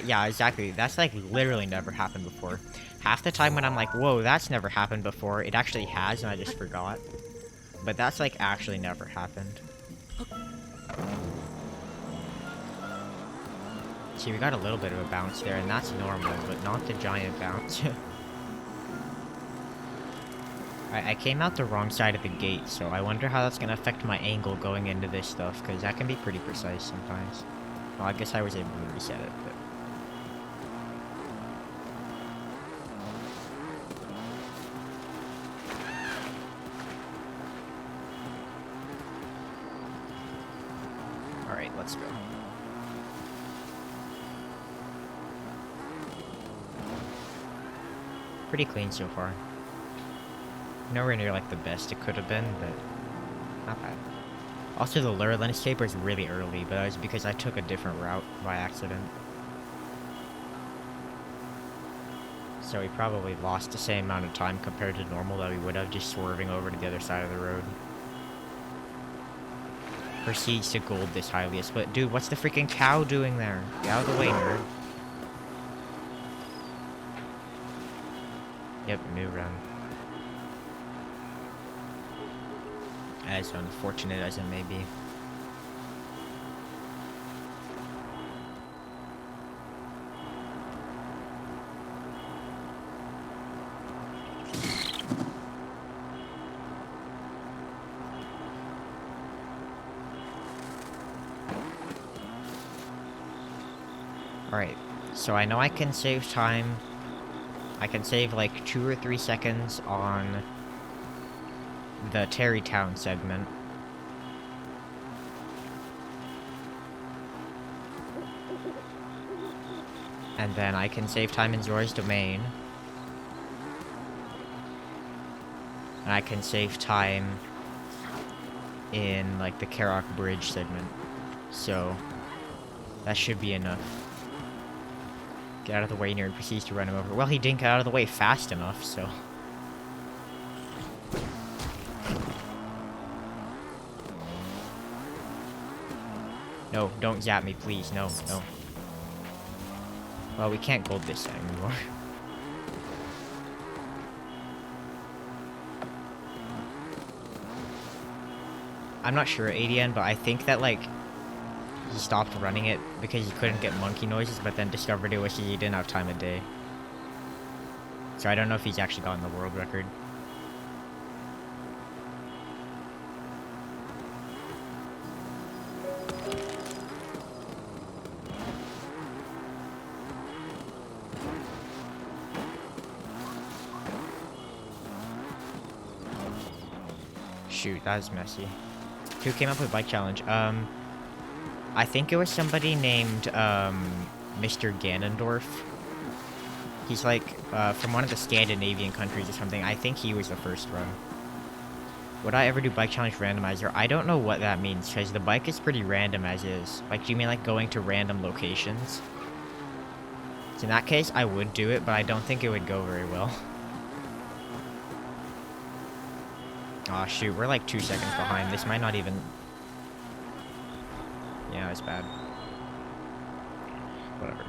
Yeah, exactly. That's like literally never happened before. Half the time when I'm like, whoa, that's never happened before, it actually has and I just forgot. But that's like actually never happened. See, we got a little bit of a bounce there, and that's normal, but not the giant bounce. I came out the wrong side of the gate, so I wonder how that's gonna affect my angle going into this stuff, because that can be pretty precise sometimes. Well, I guess I was able to reset it, but... Alright, let's go. Pretty clean so far. Nowhere near like the best it could have been, but not bad. Also, the lure landscape was really early, but that was because I took a different route by accident. So we probably lost the same amount of time compared to normal that we would have just swerving over to the other side of the road. Proceeds to gold this highly split. Dude, what's the freaking cow doing there? Get out of the way, nerd. Yep, new run. As unfortunate as it may be. Alright, so I know I can save time. I can save like 2 or 3 seconds on the Terrytown segment. And then I can save time in Zora's Domain. And I can save time in like the Karok Bridge segment. So that should be enough. Get out of the way, nerd proceeds to run him over. Well, he didn't get out of the way fast enough, so... No, don't zap me, please. No, no. Well, we can't gold this anymore. I'm not sure, ADN, but I think that, like, he stopped running it because he couldn't get monkey noises, but then discovered it was he didn't have time of day. So I don't know if he's actually gotten the world record. Shoot, that was messy. Who came up with bike challenge? I think it was somebody named, Mr. Ganondorf. He's like, from one of the Scandinavian countries or something. I think he was the first run. Would I ever do bike challenge randomizer? I don't know what that means, because the bike is pretty random as is. Like, do you mean like going to random locations? So in that case, I would do it, but I don't think it would go very well. Aw, shoot, we're like 2 seconds behind. This might not even... Yeah, it's bad. Whatever.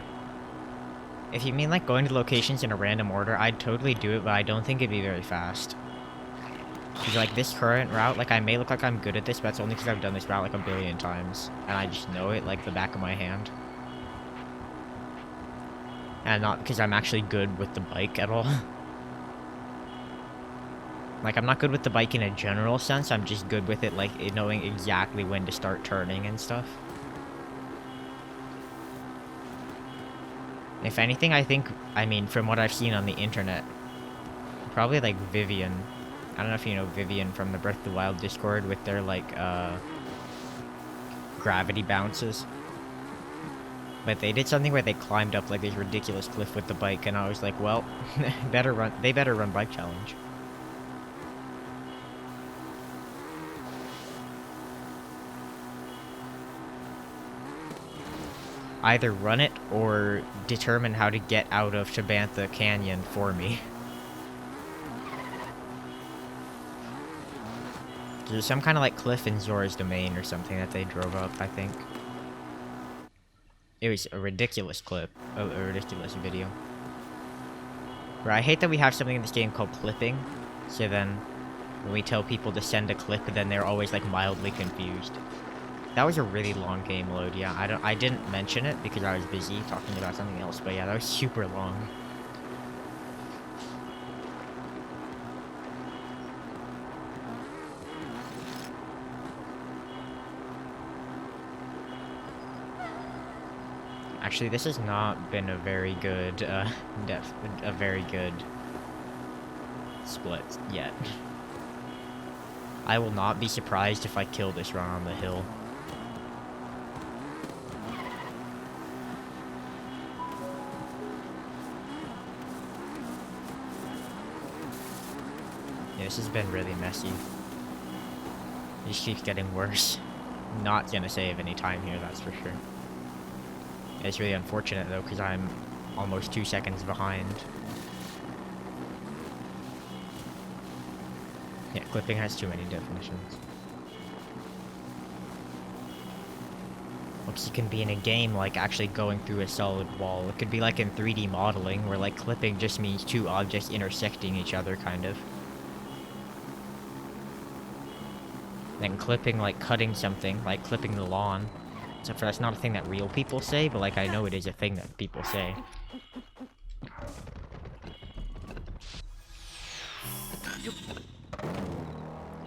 If you mean like going to locations in a random order, I'd totally do it, but I don't think it'd be very fast. Because like this current route, like I may look like I'm good at this, but that's only because I've done this route like a billion times. And I just know it like the back of my hand. And not because I'm actually good with the bike at all. Like, I'm not good with the bike in a general sense, I'm just good with it, like, knowing exactly when to start turning and stuff. If anything, I think, I mean, from what I've seen on the internet, probably, like, Vivian. I don't know if you know Vivian from the Breath of the Wild Discord with their, like, gravity bounces. But they did something where they climbed up, like, this ridiculous cliff with the bike, and I was like, well, they better run bike challenge. Either run it or determine how to get out of Tabantha Canyon for me. There's some kind of like cliff in Zora's Domain or something that they drove up, I think. It was a ridiculous clip. A ridiculous video. Where I hate that we have something in this game called clipping. So then, when we tell people to send a clip, then they're always like mildly confused. That was a really long game load, yeah. I didn't mention it because I was busy talking about something else, but yeah, that was super long. Actually, this has not been a very good, a very good split yet. I will not be surprised if I kill this run on the hill. Yeah, this has been really messy. It just keeps getting worse. Not gonna save any time here, that's for sure. It's really unfortunate though, because I'm almost 2 seconds behind. Yeah, clipping has too many definitions. Looks, you can be in a game like actually going through a solid wall. It could be like in 3D modeling, where like clipping just means two objects intersecting each other, kind of. Then clipping, like cutting something, like clipping the lawn. Except for that's not a thing that real people say, but like I know it is a thing that people say.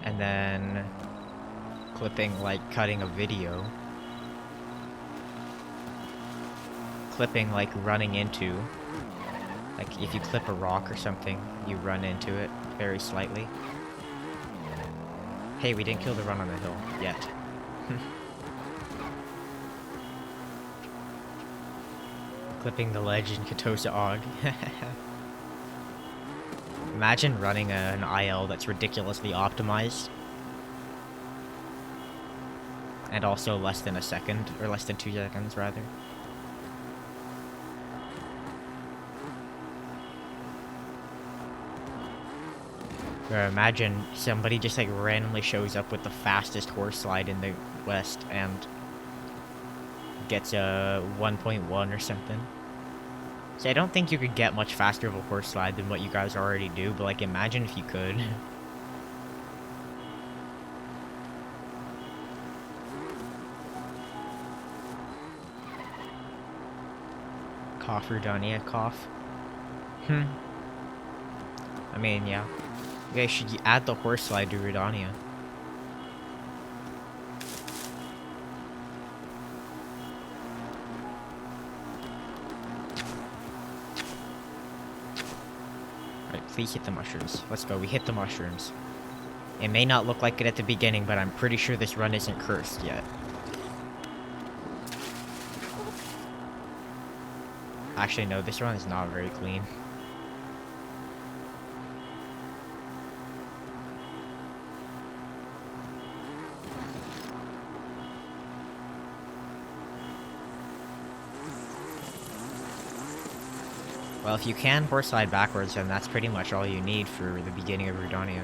And then clipping, like cutting a video. Clipping, like running into. Like if you clip a rock or something, you run into it very slightly. Hey, we didn't kill the run on the hill yet. Clipping the ledge in Katosa Og. Imagine running an IL that's ridiculously optimized. And also less than a second, or less than 2 seconds, rather. Or imagine somebody just like randomly shows up with the fastest horse slide in the West and gets a 1.1 or something. So I don't think you could get much faster of a horse slide than what you guys already do, but like imagine if you could. Cough Rudania, cough. I mean, yeah. You guys should add the horse slide to Rudania. Alright, please hit the mushrooms. Let's go, we hit the mushrooms. It may not look like it at the beginning, but I'm pretty sure this run isn't cursed yet. Actually, no, this run is not very clean. Well, if you can horse slide backwards, then that's pretty much all you need for the beginning of Rudania.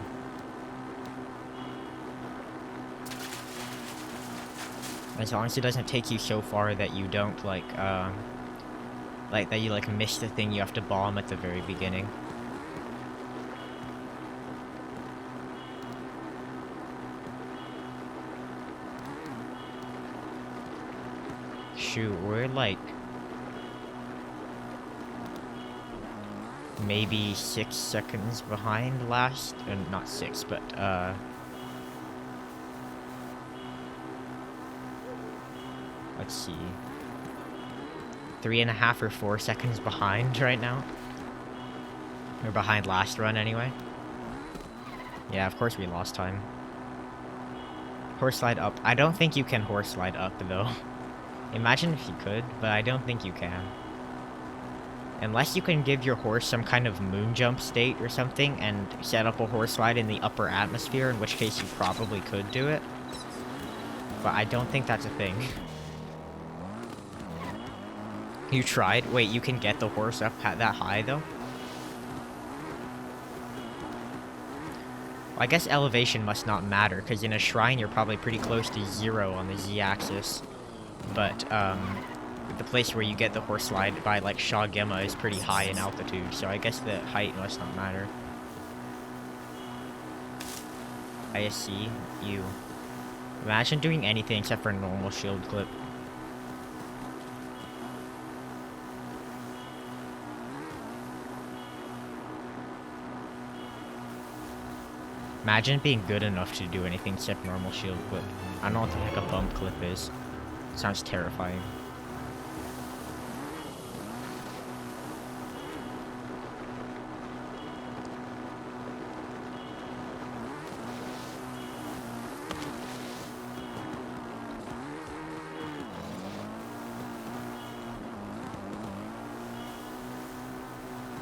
As long as it doesn't take you so far that you don't, like that you, like, miss the thing you have to bomb at the very beginning. Shoot, we're, like, maybe 6 seconds behind last, not 6, but, let's see, 3.5 or 4 seconds behind right now. Or behind last run, anyway. Yeah, of course we lost time. Horse slide up. I don't think you can horse slide up, though. Imagine if you could, but I don't think you can. Unless you can give your horse some kind of moon jump state or something and set up a horse slide in the upper atmosphere, in which case you probably could do it. But I don't think that's a thing. You tried? Wait, you can get the horse up that high, though? Well, I guess elevation must not matter, because in a shrine you're probably pretty close to 0 on the z-axis. But, the place where you get the horse slide by like Shawgema is pretty high in altitude, so I guess the height must not matter. I see you. Imagine doing anything except for a normal shield clip. Imagine being good enough to do anything except normal shield clip. I don't know what the heck a bump clip is. Sounds terrifying.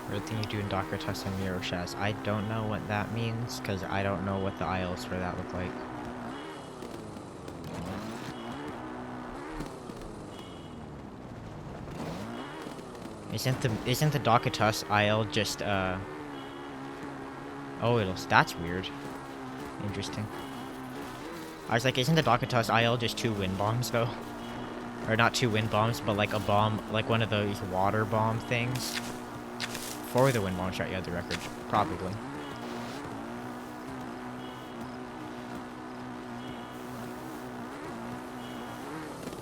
Everything you do in Docker Test and Miro Shaz. I don't know what that means, because I don't know what the aisles for that look like. Isn't the Docker Test aisle just oh, that's weird. Interesting. I was like, isn't the Docker Test aisle just 2 wind bombs though? Or not 2 wind bombs, but like a bomb, like one of those water bomb things. For the wind bomb shot, you had the record. Probably.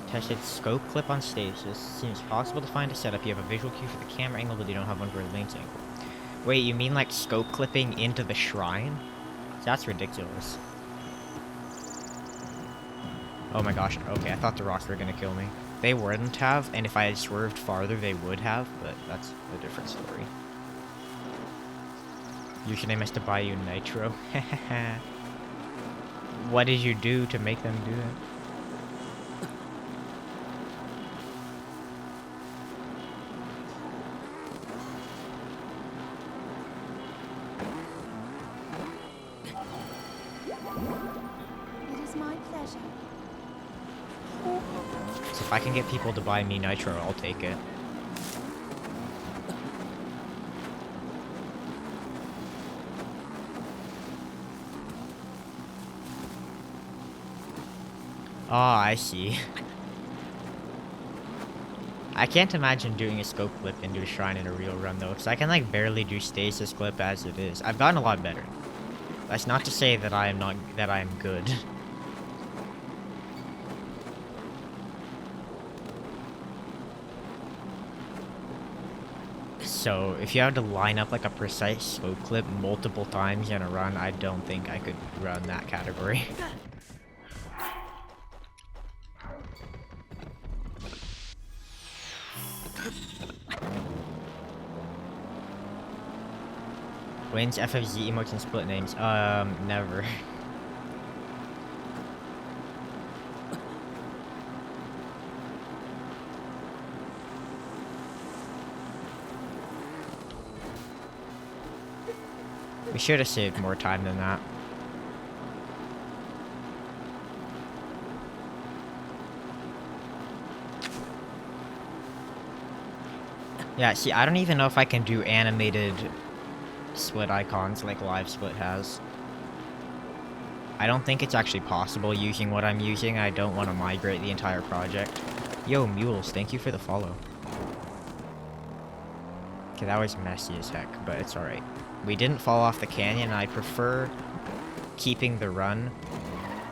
Tested scope clip on stasis. Seems possible to find a setup. You have a visual cue for the camera angle, but you don't have one for the lens angle. Wait, you mean like scope clipping into the shrine? That's ridiculous. Oh my gosh. Okay, I thought the rocks were gonna kill me. They wouldn't have, and if I had swerved farther, they would have, but that's a different story. Usually I to buy you nitro. What did you do to make them do that? It is my pleasure. So if I can get people to buy me nitro, I'll take it. Oh, I see. I can't imagine doing a scope clip into a shrine in a real run though, because I can like barely do stasis clip as it is. I've gotten a lot better. That's not to say that I am good. So if you have to line up like a precise scope clip multiple times in a run, I don't think I could run that category. Wins FFZ emotes and split names. Never. We should have saved more time than that. Yeah, see, I don't even know if I can do animated split icons like Live Split has. I don't think it's actually possible using what I'm using. I don't want to migrate the entire project. Yo, Mules, thank you for the follow. Okay, that was messy as heck, but it's alright. We didn't fall off the canyon, and I prefer keeping the run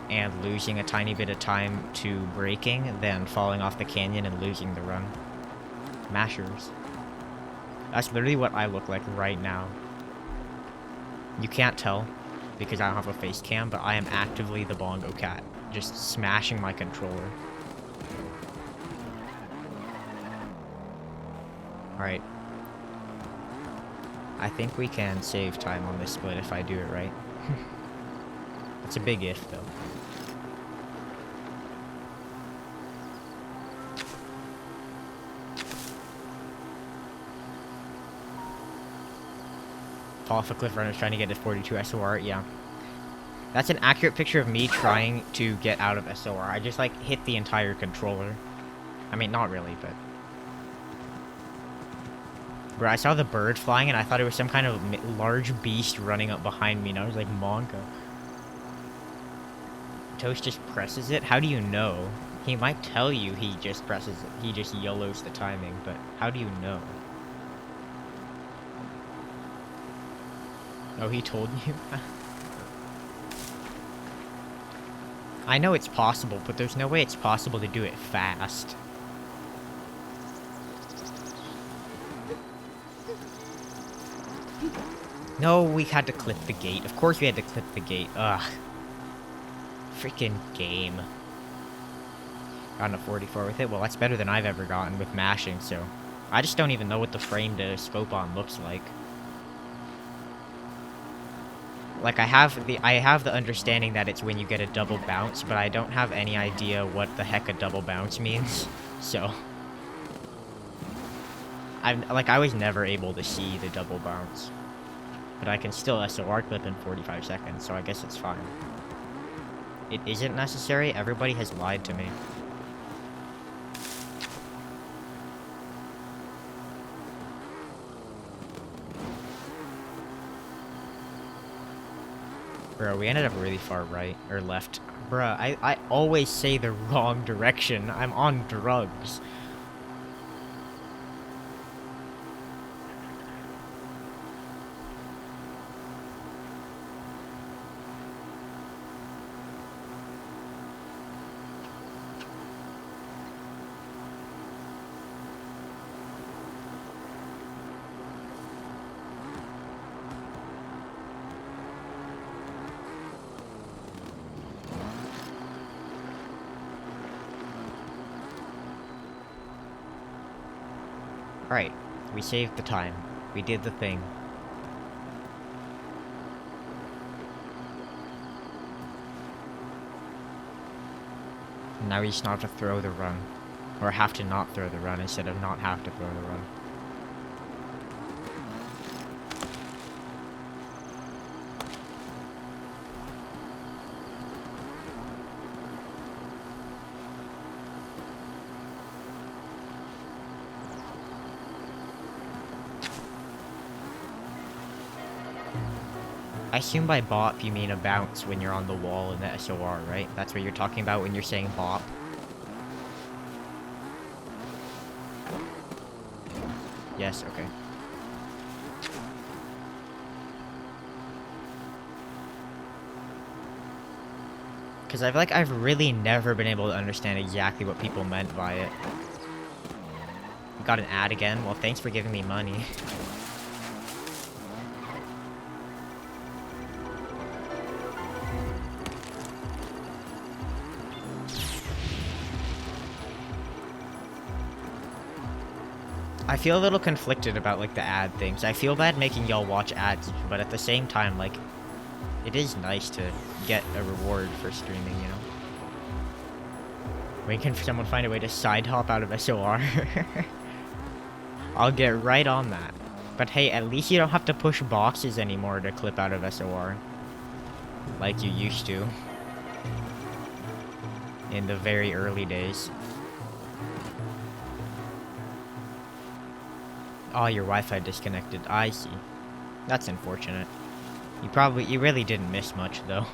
and losing a tiny bit of time to braking than falling off the canyon and losing the run. Mashers. That's literally what I look like right now. You can't tell because I don't have a face cam, but I am actively the bongo cat, just smashing my controller. Alright. I think we can save time on this split if I do it right. It's a big if, though. Fall off a cliff runner trying to get a 42 SOR, yeah. That's an accurate picture of me trying to get out of SOR. I just, like, hit the entire controller. I mean, not really, but... Bro, I saw the bird flying and I thought it was some kind of large beast running up behind me, and I was like, Monka. Toast just presses it? How do you know? He might tell you he just YOLOs the timing, but how do you know? Oh, he told you? I know it's possible, but there's no way it's possible to do it fast. No, we had to clip the gate. Of course we had to clip the gate. Ugh. Freaking game. Gotten a 44 with it? Well, that's better than I've ever gotten with mashing, so... I just don't even know what the frame to scope on looks like. Like, I have the understanding that it's when you get a double bounce, but I don't have any idea what the heck a double bounce means, so... I was never able to see the double bounce. But I can still SOR clip in 45 seconds, so I guess it's fine. It isn't necessary? Everybody has lied to me. Bro, we ended up really far right, or left. Bruh, I always say the wrong direction. I'm on drugs. Alright, we saved the time. We did the thing. Now we just not have to throw the run. Or have to not throw the run instead of not have to throw the run. I assume by bop you mean a bounce when you're on the wall in the SOR, right? That's what you're talking about when you're saying bop. Yes, okay. Because I feel like I've really never been able to understand exactly what people meant by it. We got an ad again? Well, thanks for giving me money. I feel a little conflicted about, like, the ad things. I feel bad making y'all watch ads, but at the same time, like, it is nice to get a reward for streaming, you know? When can someone find a way to side hop out of SOR? I'll get right on that. But hey, at least you don't have to push boxes anymore to clip out of SOR. Like you used to. In the very early days. Oh, your Wi-Fi disconnected. I see. That's unfortunate. You really didn't miss much, though.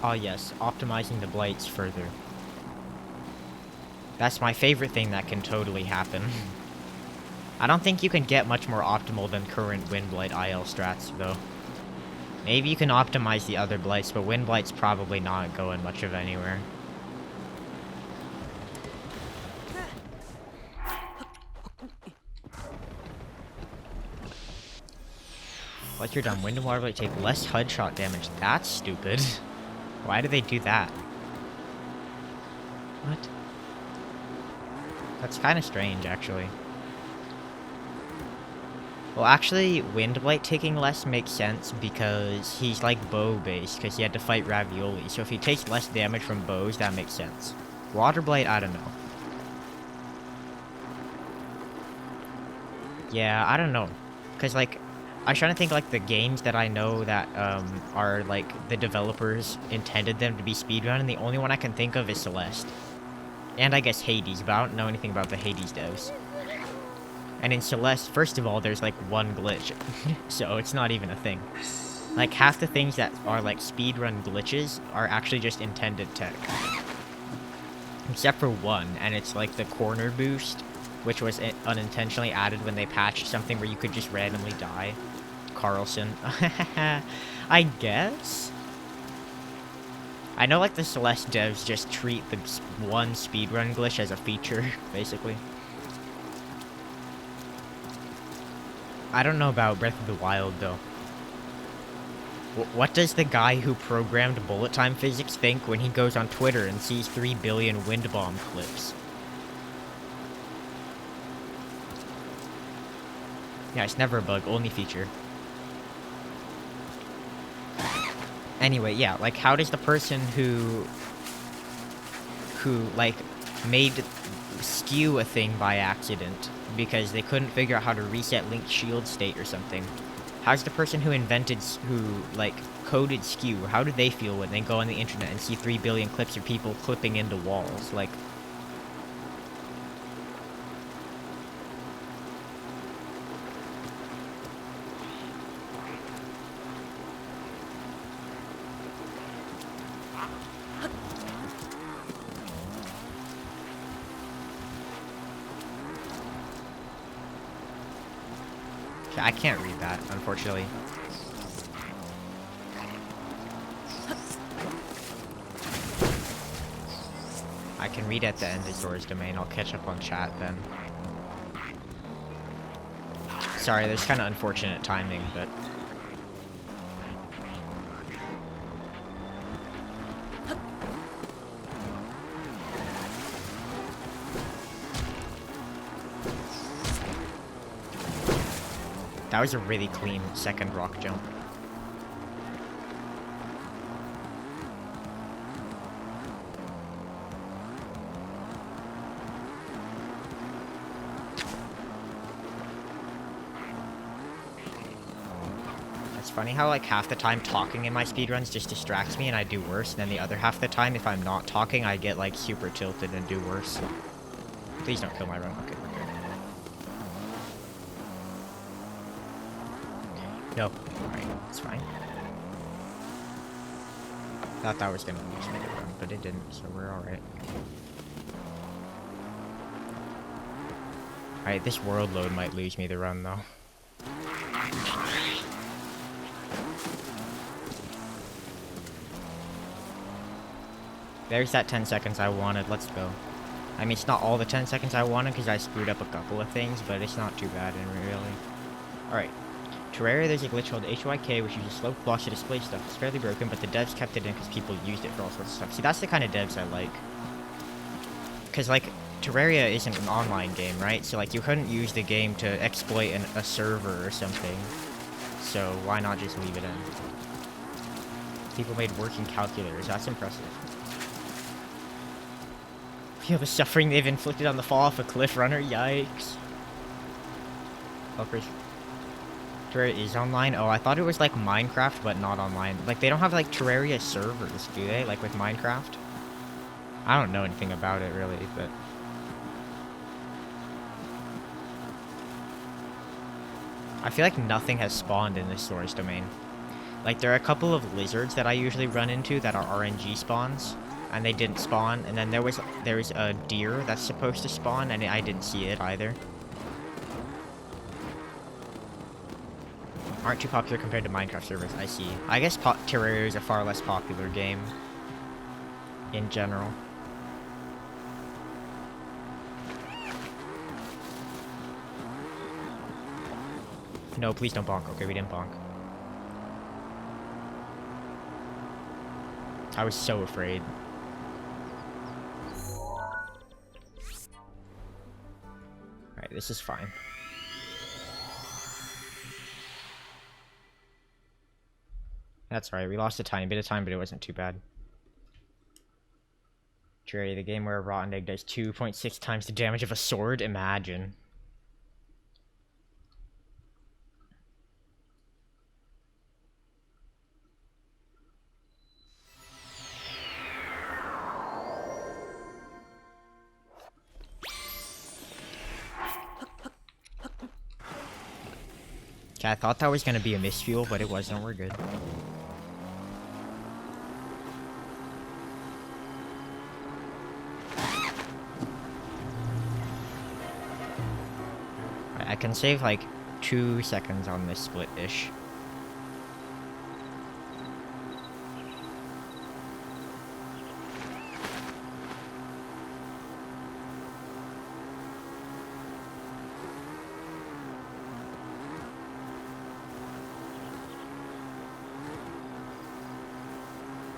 Oh yes, optimizing the blights further. That's my favorite thing that can totally happen. I don't think you can get much more optimal than current Wind Blight IL strats, though. Maybe you can optimize the other blights, but Wind Blight's probably not going much of anywhere. Once you're done, Wind and Water Blight take less HUD shot damage. That's stupid. Why do they do that? What? That's kind of strange, actually. Well, actually, Wind Blight taking less makes sense because he's like bow-based, because he had to fight Ravioli. So if he takes less damage from bows, that makes sense. Water Blight, I don't know. Yeah, I don't know. Because, like, I was trying to think, like, the games that I know that, are, like, the developers intended them to be speedrun, and the only one I can think of is Celeste. And I guess Hades, but I don't know anything about the Hades devs. And in Celeste, first of all, there's, like, one glitch. So it's not even a thing. Like, half the things that are, like, speedrun glitches are actually just intended tech. Except for one, and it's, like, the corner boost, which was unintentionally added when they patched something where you could just randomly die. Carlson. I guess? I know, like, the Celeste devs just treat the one speedrun glitch as a feature, basically. I don't know about Breath of the Wild, though. What does the guy who programmed bullet time physics think when he goes on Twitter and sees 3 billion wind bomb clips? Yeah, it's never a bug, only feature. Anyway, yeah, like, how does the person who like, made skew a thing by accident because they couldn't figure out how to reset Link's shield state or something? How's the person who like, coded skew, how do they feel when they go on the internet and see 3 billion clips of people clipping into walls? Like, I can't read that, unfortunately. I can read at the end of Zora's Domain. I'll catch up on chat then. Sorry, there's kind of unfortunate timing, but... That was a really clean second rock jump. It's funny how, like, half the time talking in my speedruns just distracts me and I do worse, and then the other half of the time, if I'm not talking, I get, like, super tilted and do worse. Please don't kill my run. Okay, we're good. No. Alright, it's fine. Thought that was gonna lose me the run, but it didn't, so we're alright. Alright, this world load might lose me the run, though. There's that 10 seconds I wanted, let's go. I mean, it's not all the 10 seconds I wanted, because I screwed up a couple of things, but it's not too bad, really. Alright. Terraria, there's a glitch called HYK, which uses slope blocks to display stuff. It's fairly broken, but the devs kept it in because people used it for all sorts of stuff. See, that's the kind of devs I like. Because, like, Terraria isn't an online game, right? So, like, you couldn't use the game to exploit a server or something. So, why not just leave it in? People made working calculators. That's impressive. Feel the suffering they've inflicted on the fall off a cliff runner? Yikes. Helpers. Terraria is online? Oh, I thought it was like Minecraft, but not online. Like, they don't have, like, Terraria servers, do they? Like, with Minecraft? I don't know anything about it, really, but... I feel like nothing has spawned in this Zora's Domain. Like, there are a couple of lizards that I usually run into that are RNG spawns, and they didn't spawn, and then there was a deer that's supposed to spawn, and I didn't see it either. Aren't too popular compared to Minecraft servers, I see. I guess Terraria is a far less popular game in general. No, please don't bonk. Okay, we didn't bonk. I was so afraid. Alright, this is fine. That's right, we lost a tiny bit of time, but it wasn't too bad. Terraria, the game where a rotten egg does 2.6 times the damage of a sword? Imagine. I thought that was gonna be a misfuel, but it wasn't. We're good. I can save like 2 seconds on this split-ish.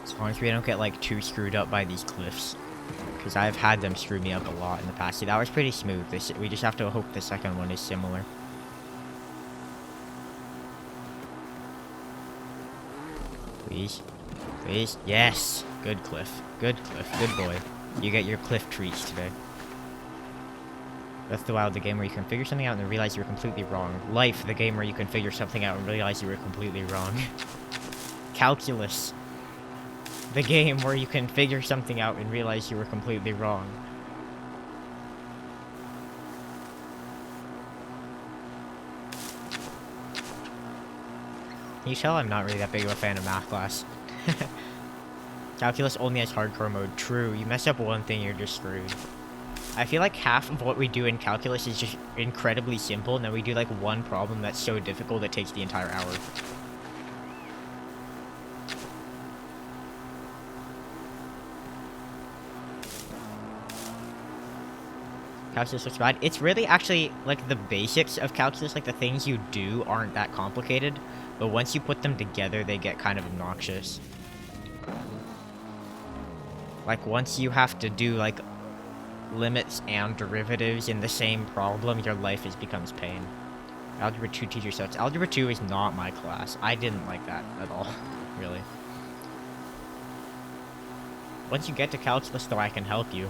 As long as we don't get like too screwed up by these cliffs. Because I've had them screw me up a lot in the past. See, that was pretty smooth. We just have to hope the second one is similar. Please. Please. Yes! Good Cliff. Good Cliff. Good boy. You get your Cliff treats today. Breath of the Wild, the game where you can figure something out and then realize you were completely wrong. Life, the game where you can figure something out and realize you were completely wrong. Calculus. The game where you can figure something out and realize you were completely wrong. Can you tell I'm not really that big of a fan of math class? Calculus only has hardcore mode. True, you mess up one thing, you're just screwed. I feel like half of what we do in calculus is just incredibly simple, and then we do like one problem that's so difficult it takes the entire hour. Calculus looks bad. It's really actually, like, the basics of calculus, like, the things you do aren't that complicated, but once you put them together, they get kind of obnoxious. Like, once you have to do, like, limits and derivatives in the same problem, your life becomes pain. Algebra 2 teacher sets. Algebra 2 is not my class. I didn't like that at all, really. Once you get to calculus, though, I can help you.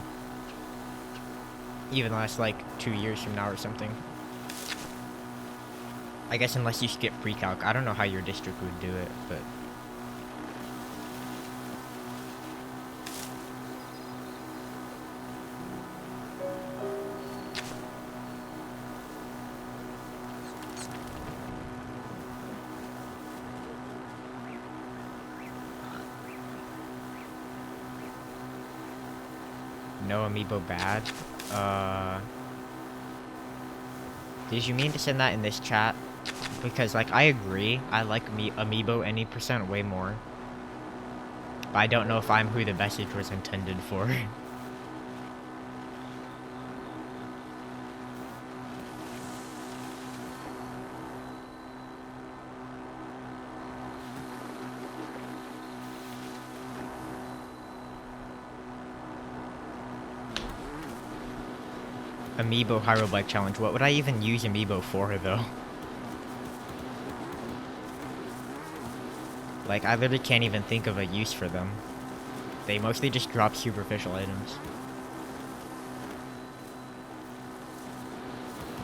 Even though that's like 2 years from now or something. I guess unless you skip pre-calc. I don't know how your district would do it, but... No amiibo bad? Did you mean to send that in this chat? Because, like, I agree. I like amiibo any percent way more. But I don't know if I'm who the message was intended for. Amiibo Hyrule Bike Challenge. What would I even use Amiibo for, though? Like, I literally can't even think of a use for them. They mostly just drop superficial items.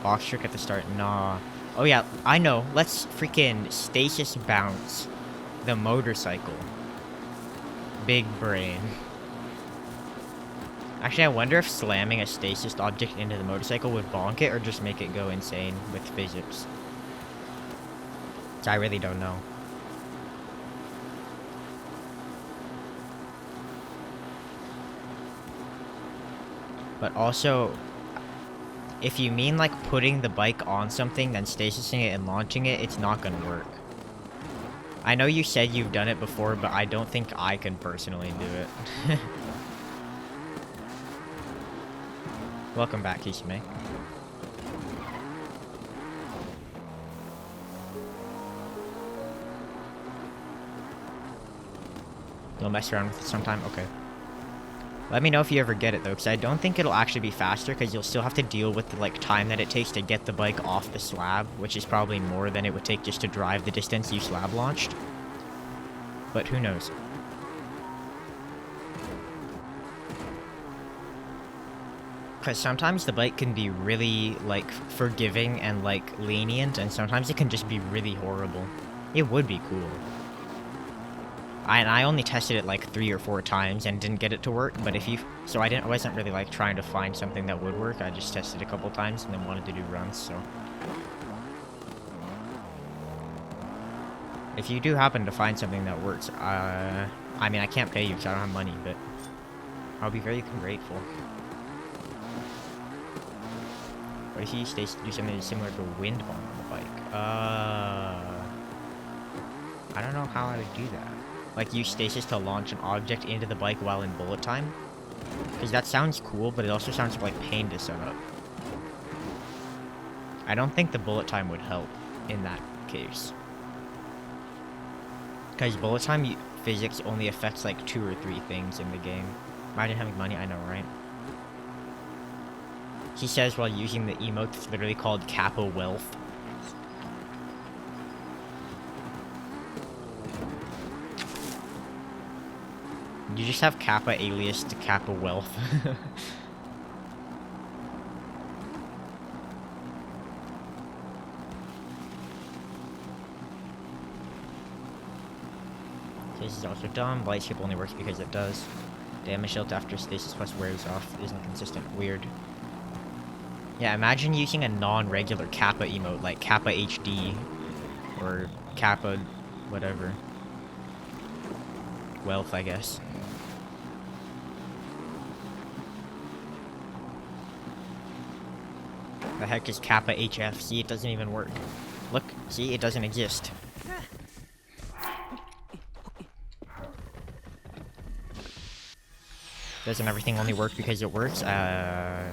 Box trick at the start. Nah. Oh yeah, I know. Let's freaking stasis bounce the motorcycle. Big brain. Actually, I wonder if slamming a stasis object into the motorcycle would bonk it or just make it go insane with physics. I really don't know. But also, if you mean like putting the bike on something, then stasising it and launching it, it's not gonna work. I know you said you've done it before, but I don't think I can personally do it. Welcome back, Kisame. You'll mess around with it sometime? Okay. Let me know if you ever get it, though, because I don't think it'll actually be faster, because you'll still have to deal with the, like, time that it takes to get the bike off the slab, which is probably more than it would take just to drive the distance you slab launched. But who knows? Because sometimes the bike can be really, like, forgiving and, like, lenient, and sometimes it can just be really horrible. It would be cool. I only tested it, like, 3 or 4 times and didn't get it to work, but if you... So I wasn't really, like, trying to find something that would work. I just tested a couple times and then wanted to do runs, so... If you do happen to find something that works, I mean, I can't pay you because I don't have money, but I'll be very grateful. What if you do something similar to a wind bomb on the bike? I don't know how I would do that. Like, use stasis to launch an object into the bike while in bullet time? Because that sounds cool, but it also sounds like pain to set up. I don't think the bullet time would help in that case. Because bullet time physics only affects like 2 or 3 things in the game. Imagine having money, I know, right? He says while using the emote that's literally called Kappa Wealth. You just have Kappa alias to Kappa Wealth. This is also dumb. Light skip only works because it does. Damage shield after stasis plus wears off isn't consistent. Weird. Yeah, imagine using a non-regular Kappa emote, like Kappa HD, or Kappa whatever. Wealth, I guess. The heck is Kappa HF? See, it doesn't even work. Look, see, it doesn't exist. Doesn't everything only work because it works? Yeah.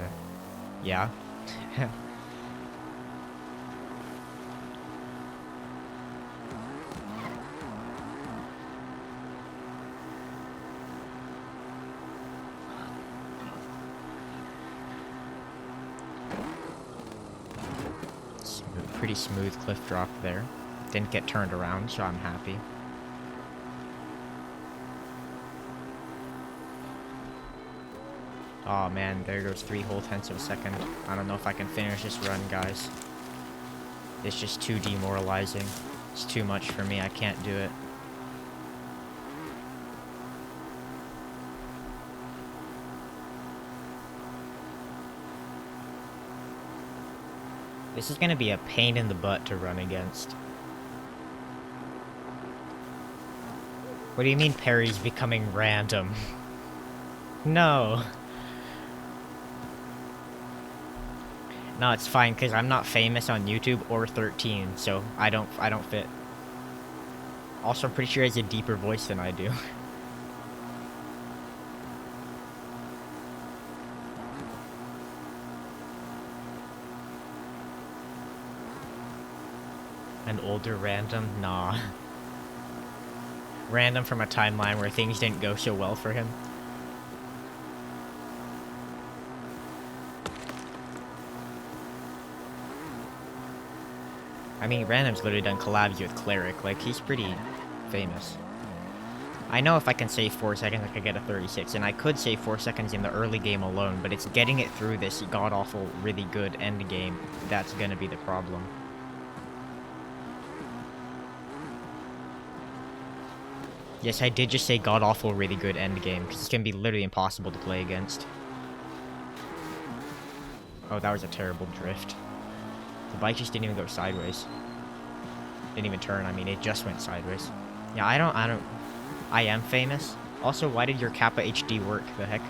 Pretty smooth cliff drop there. Didn't get turned around, so I'm happy. Oh man, there goes 3 whole tenths of a second. I don't know if I can finish this run, guys. It's just too demoralizing. It's too much for me, I can't do it. This is gonna be a pain in the butt to run against. What do you mean parry's becoming random? No. No, it's fine, because I'm not famous on YouTube or 13, so I don't fit. Also, I'm pretty sure he has a deeper voice than I do. An older random? Nah. Random from a timeline where things didn't go so well for him. I mean, Random's literally done collabs with Cleric, like, he's pretty famous. I know if I can save 4 seconds, I could get a 36, and I could save 4 seconds in the early game alone, but it's getting it through this god-awful, really good end game that's gonna be the problem. Yes, I did just say god-awful, really good end game, because it's gonna be literally impossible to play against. Oh, that was a terrible drift. The bike just didn't even go sideways. Didn't even turn, I mean, it just went sideways. Yeah, I am famous. Also, why did your Kappa HD work? The heck?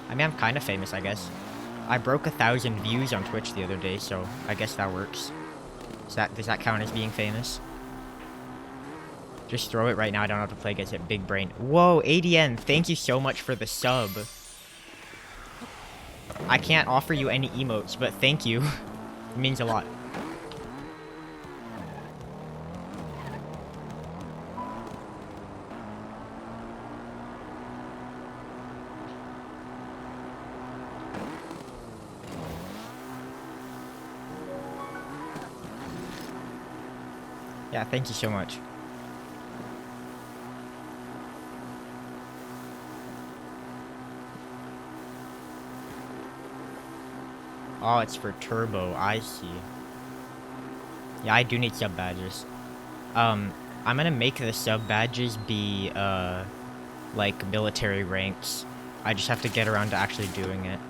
I mean, I'm kind of famous, I guess. I broke 1,000 views on Twitch the other day, so I guess that works. Does that count as being famous? Just throw it right now, I don't have to play against it. Big brain. Whoa, ADN, thank you so much for the sub. I can't offer you any emotes, but thank you. It means a lot. Yeah, thank you so much. Oh, it's for turbo, I see. Yeah, I do need sub badges. I'm gonna make the sub badges be, like, military ranks. I just have to get around to actually doing it.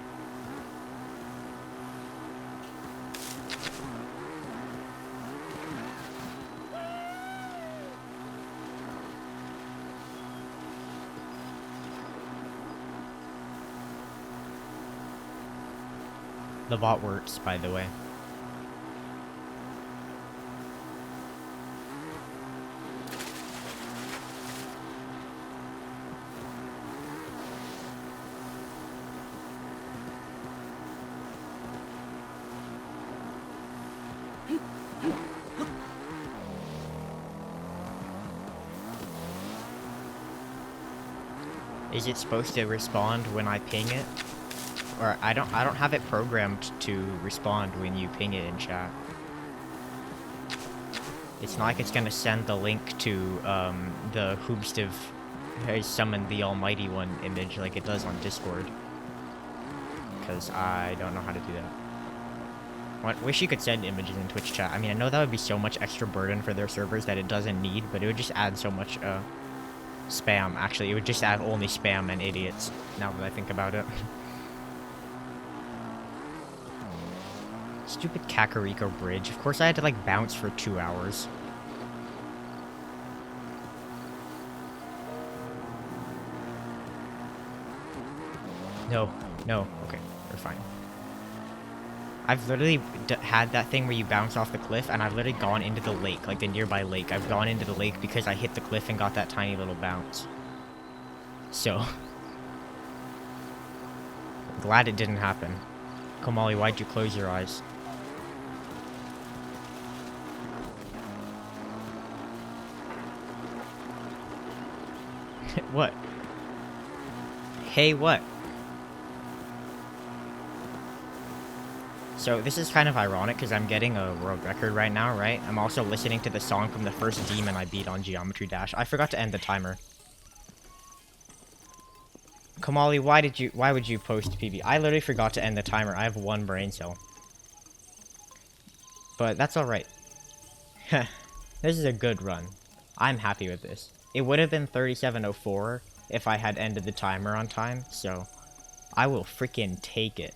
The bot works, by the way. Is it supposed to respond when I ping it? Or I don't have it programmed to respond when you ping it in chat. It's not like it's gonna send the link to the Hoobstiv has summoned the Almighty One image like it does on Discord. Because I don't know how to do that. Wish you could send images in Twitch chat. I mean, I know that would be so much extra burden for their servers that it doesn't need, but it would just add so much spam. Actually, it would just add only spam and idiots, now that I think about it. Stupid Kakariko Bridge. Of course I had to, like, bounce for 2 hours. No. No. Okay. We're fine. I've literally had that thing where you bounce off the cliff, and I've literally gone into the lake, like the nearby lake. I've gone into the lake because I hit the cliff and got that tiny little bounce. So. Glad it didn't happen. Komali, why'd you close your eyes? What? Hey, what? So this is kind of ironic because I'm getting a world record right now, right? I'm also listening to the song from the first demon I beat on Geometry Dash. I forgot to end the timer. Komali, why would you post PB? I literally forgot to end the timer. I have 1 brain cell. But that's alright. This is a good run. I'm happy with this. It would have been 37:04 if I had ended the timer on time, so I will freaking take it.